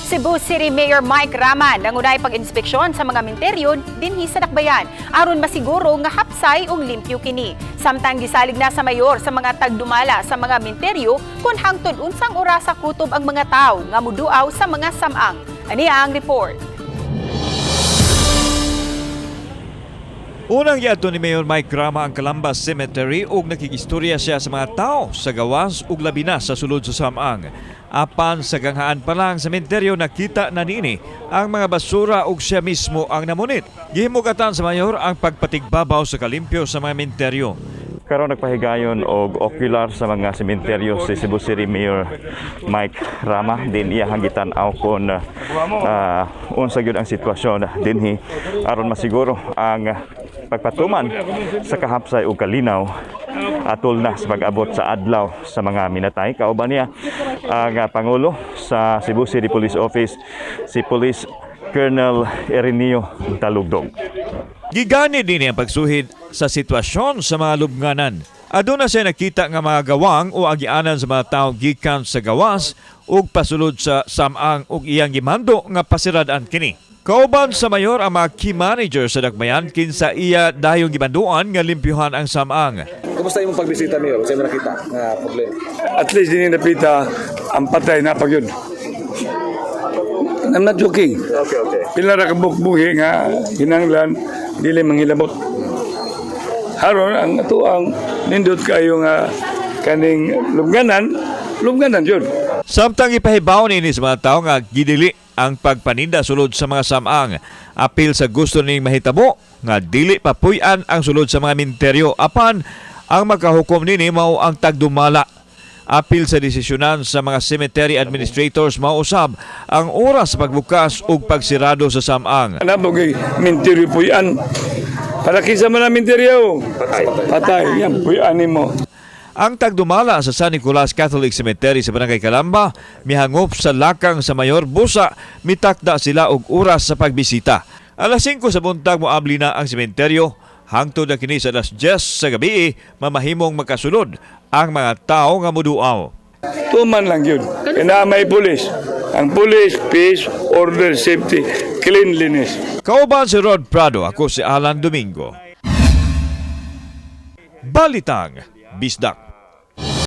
Cebu City Mayor Mike Rama nangunay pag-inspeksyon sa mga menteryo dinhi sa Dakbayan aron masiguro nga hapsay ug limpyo kini. Samtang gisalig na sa mayor sa mga tagdumala sa mga menteryo kung hangtod unsang orasa kutob ang mga tawo nga muduaw sa mga samang. Aniya ang report. Unang giadto ni Mayor Mike Rama ang Calamba Cemetery ug nakikistorya siya sa mga tao sa gawas ug labi na sa sulod sa samang. Apan sa ganghaan pa lang sa sementeryo nakita na niini ang mga basura ug siya mismo ang namunit. Gihimugatan sa mayor ang pagpatigbabaw sa kalimpyo sa mga sementeryo. Karon nagpahigayon og ocular sa mga sementeryo si Cebu City Mayor Mike Rama din iya hangitan aw kon unsa gyud ang sitwasyon dinhi aron masiguro ang pagpatuman sa kahapsay ug kalinaw atol na sa pag-abot sa adlaw sa mga minatay. Kauban niya ang Pangulo sa Cebu City Police Office, si Police Colonel Erineo Talugdog. Gigani din ang pagsuhid sa sitwasyon sa mga lubnganan. Aduna siya nakita nga mga gawang o agianan sa mga tao gikan sa gawas ug pasulod sa samang ug iyang gimando nga pasirad-an kini. Kauban sa mayor ang mga key manager sa Dakbayan kinsa iya dayong gibanduan nga limpyuhan ang samang. Kumusta imong pagbisita Mayor? Sa nakita nga problema? At least din napita ang patay na pag yun. I'm not joking. Okay. Pila ra ka bukbuhi nga hinanglan dili manghilabot. Haron ang ato ang nindot kayo nga kaning lubnganan yun. Samtang ipahibaw ni sa mga tao nga gidili ang pagpaninda sulod sa mga samang. Apil sa gusto ning mahitabo nga dili papuy-an ang sulod sa mga menteryo. Apan ang makahukom nini mao ang tagdumala. Apil sa desisyonan sa mga cemetery administrators mausab ang oras sa pagbukas ug pagsirado sa samang. Anabogay minteryo puyan. Para kinsa man ang minteryo? Patay. Yan puyan nimo. Ang tagdumala sa San Nicolas Catholic Cemetery sa Barangay Calamba mihangop sa lakang sa Mayor Busa, mitakda sila og oras sa pagbisita. Alas 5 sa buntag moabli na ang sementeryo. Hangtod na kini sa alas 10 sa gabi mamahimong makasulod ang mga tao nga muduaw. Tuman lang yun. Kaya may pulis. Ang pulis, peace, order, safety, cleanliness. Kauban si Rod Prado, ako si Alan Domingo. Balitang Bisdak.